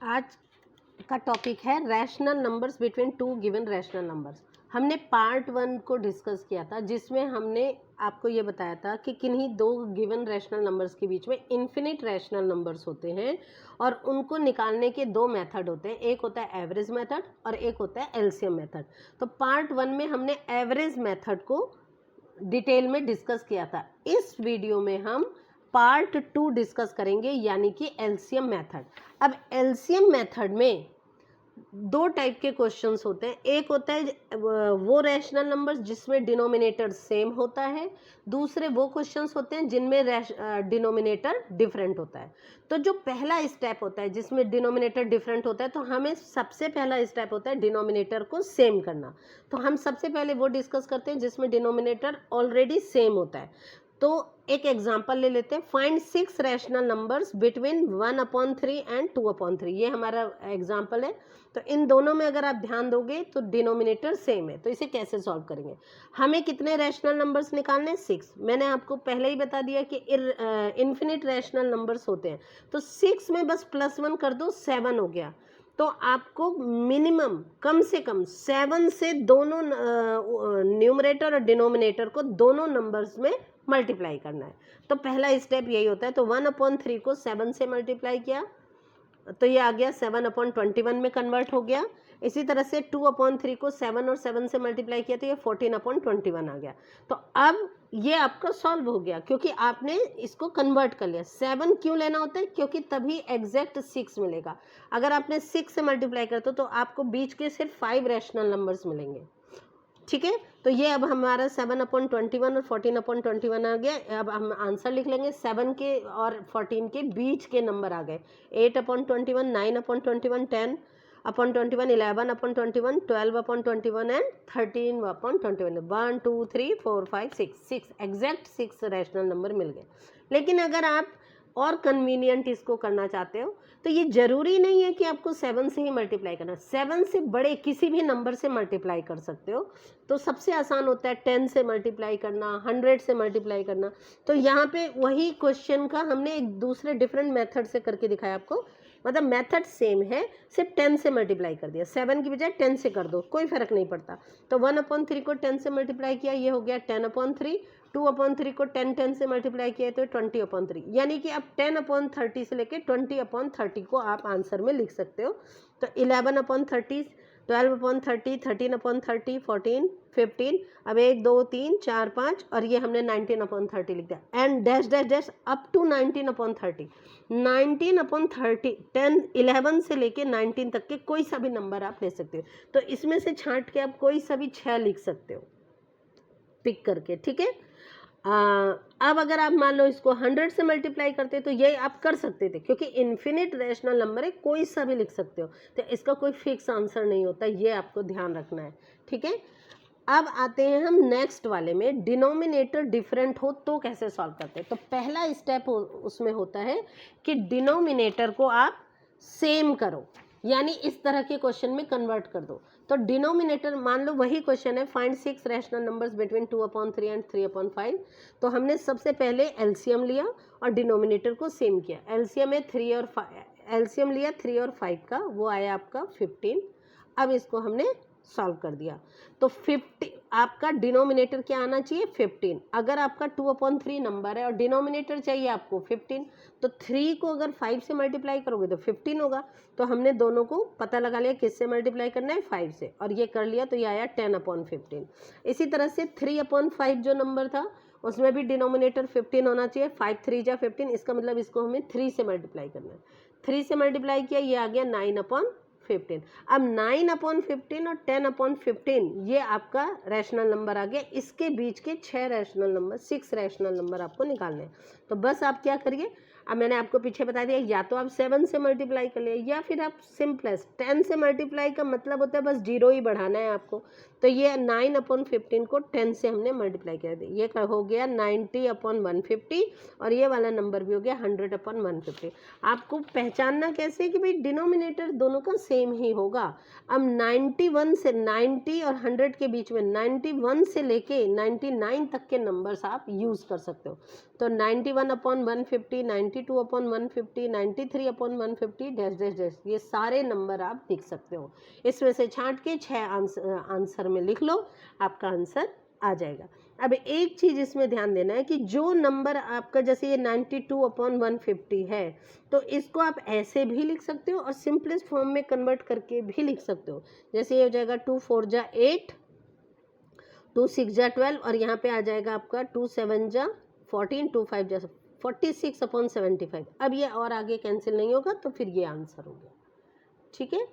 आज का टॉपिक है rational numbers between two given rational numbers. हमने पार्ट 1 को डिस्कस किया था, जिसमें हमने आपको ये बताया था कि किन्हीं दो गिवन रैशनल नंबर्स के बीच में इन्फिनिट रैशनल नंबर्स होते हैं और उनको निकालने के दो मेथड होते हैं। एक होता है एवरेज मेथड और एक होता है एलसीएम मेथड। तो पार्ट 1 में हमने एवरेज मेथड को डिटेल में डिस्कस किया था। इस वीडियो में हम पार्ट 2 डिस्कस करेंगे, यानी कि एलसीएम मेथड। अब एलसीएम मेथड में दो टाइप के क्वेश्चंस होते हैं। एक होता है वो रैशनल नंबर्स जिसमें डिनोमिनेटर सेम होता है, दूसरे वो क्वेश्चंस होते हैं जिनमें डिनोमिनेटर डिफरेंट होता है। तो जो पहला स्टेप होता है जिसमें डिनोमिनेटर डिफरेंट होता है, तो हमें सबसे पहला स्टेप होता है डिनोमिनेटर को सेम करना। तो हम सबसे पहले वो डिस्कस करते हैं जिसमें डिनोमिनेटर ऑलरेडी सेम होता है। तो एक एग्जांपल ले लेते हैं, find 6 rational numbers between 1/3 and 2/3। ये हमारा एग्जांपल है। तो इन दोनों में अगर आप ध्यान दोगे तो डिनोमिनेटर सेम है। तो इसे कैसे सॉल्व करेंगे? हमें कितने रैशनल नंबर्स निकालने हैं? 6। मैंने आपको पहले ही बता दिया कि इन्फिनिट रैशनल नंबर्स होते हैं। तो 6 में बस +1 कर दो, 7 हो गया। तो आपको मिनिमम कम से कम 7 से दोनों न्यूमरेटर और डिनोमिनेटर को दोनों नंबर्स में मल्टीप्लाई करना है। तो पहला स्टेप यही होता है। तो 1/3 को 7 से मल्टीप्लाई किया तो ये आ गया 7/21 में कन्वर्ट हो गया। इसी तरह से 2/3 को 7 और 7 से मल्टीप्लाई किया तो ये 14/21 आ गया। तो अब ये आपका सॉल्व हो गया क्योंकि आपने इसको कन्वर्ट कर लिया। 7 क्यों लेना होता है? क्योंकि तभी एग्जैक्ट 6 मिलेगा। अगर आपने 6 से मल्टीप्लाई करते तो आपको बीच के सिर्फ 5 रैशनल नंबर्स मिलेंगे। ठीक है, तो ये अब हमारा 7/21 और 14/21 आ गया। अब हम आंसर लिख लेंगे। 7 के और 14 के बीच के नंबर आ गए। 8/21, 9/21, 10/21, 11/21, 12/21 एंड 13/21। 1 2 3 4 5 6 एग्जैक्ट 6 रैशनल नंबर मिल गए। लेकिन अगर आप और कन्वीनियंट इसको करना चाहते हो तो ये जरूरी नहीं है कि आपको 7 से ही मल्टीप्लाई करना। 7 से बड़े किसी भी नंबर से मल्टीप्लाई कर सकते हो। तो सबसे आसान होता है 10 से मल्टीप्लाई करना, 100 से मल्टीप्लाई करना। तो यहाँ पे वही क्वेश्चन का हमने एक दूसरे डिफरेंट मेथड से करके दिखाया आपको। मतलब मेथड सेम है, सिर्फ 10 से मल्टीप्लाई कर दिया। 7 की बजाय 10 से कर दो, कोई फर्क नहीं पड़ता। तो 1/3 को 10 से मल्टीप्लाई किया, ये हो गया 10/3। 2/3 को 10 से मल्टीप्लाई किया तो 20/3। यानी कि अब 10/30 से लेके 20/30 को आप आंसर में लिख सकते हो। तो 11/30, 12/30, 13/30, 14, 15, अब 1 2 3 4 5 और ये हमने 19/30 लिख दिया। And dash dash dash up to 19/30। 19/30 10 11 से लेके 19 तक के कोई सा भी नंबर आप ले सकते हो। तो इसमें से छांट के आप कोई सा भी 6 लिख सकते हो पिक करके। ठीक है, अब अगर आप मान लो इसको 100 से मल्टीप्लाई करते तो ये आप कर सकते थे, क्योंकि इन्फिनिट रैशनल नंबर है, कोई सा भी लिख सकते हो। तो इसका कोई फिक्स आंसर नहीं होता, ये आपको ध्यान रखना है। ठीक है, अब आते हैं हम नेक्स्ट वाले में, डिनोमिनेटर डिफरेंट हो तो कैसे सॉल्व करते हैं। तो पहला स्टेप उसमें होता है कि डिनोमिनेटर को आप सेम करो, यानी इस तरह के क्वेश्चन में कन्वर्ट कर दो। तो डिनोमिनेटर मान लो वही क्वेश्चन है, find 6 rational numbers between 2/3 and 3/5। तो हमने सबसे पहले एलसीएम लिया और डिनोमिनेटर को सेम किया। एलसीएम है 3 और 5, एलसीएम लिया 3 और 5 का, वो आया आपका 15। अब इसको हमने सॉल्व कर दिया। तो 50 आपका डिनोमिनेटर क्या आना चाहिए? 15। अगर आपका 2/3 नंबर है और डिनोमिनेटर चाहिए आपको 15, तो 3 को अगर 5 से मल्टीप्लाई करोगे तो 15 होगा। तो हमने दोनों को पता लगा लिया किससे मल्टीप्लाई करना है, 5 से, और ये कर लिया तो ये आया 10/15। इसी तरह से 3/5 जो नंबर था उसमें भी डिनोमिनेटर 15 होना चाहिए। 5 3 जा 15, इसका मतलब इसको हमें 3 से मल्टीप्लाई करना है। 3 से मल्टीप्लाई किया, ये आ गया 9/15। अब 9/15 और 10/15 ये आपका रैशनल नंबर आ गया। इसके बीच के 6 रैशनल नंबर, 6 रैशनल नंबर आपको निकालने हैं। तो बस आप क्या करिए, अब मैंने आपको पीछे बता दिया, या तो आप 7 से मल्टीप्लाई कर लिए या फिर आप सिंपलेस्ट 10 से मल्टीप्लाई का मतलब होता है बस 0 ही बढ़ाना है आपको। तो ये 9/15 को 10 से हमने मल्टीप्लाई कर दिया, ये हो गया 90/150 और ये वाला नंबर भी हो गया 100/150। आपको पहचानना कैसे है कि भाई डिनोमिनेटर दोनों का सेम ही होगा। अब 91 से 90 और 100 के बीच में 91 से लेके 99 तक के नंबर्स आप यूज़ कर सकते हो। तो 91/150, 92/150, 93/150 डैश डैश डैश, ये सारे नंबर आप लिख सकते हो। इसमें से छांट के 6 आंसर में लिख लो, आपका आंसर आ जाएगा। अब एक चीज़ इसमें ध्यान देना है कि जो नंबर आपका, जैसे ये 92/150 है, तो इसको आप ऐसे भी लिख सकते हो और सिंपलेस्ट फॉर्म में कन्वर्ट करके भी लिख सकते हो। जैसे ये हो जाएगा 2 4 जा 8, 2 6 जा 12, और यहाँ पे आ जाएगा आपका 2 7 जा 14, 2 5 जा 46/75। अब ये और आगे कैंसिल नहीं होगा, तो फिर ये आंसर हो गया। ठीक है।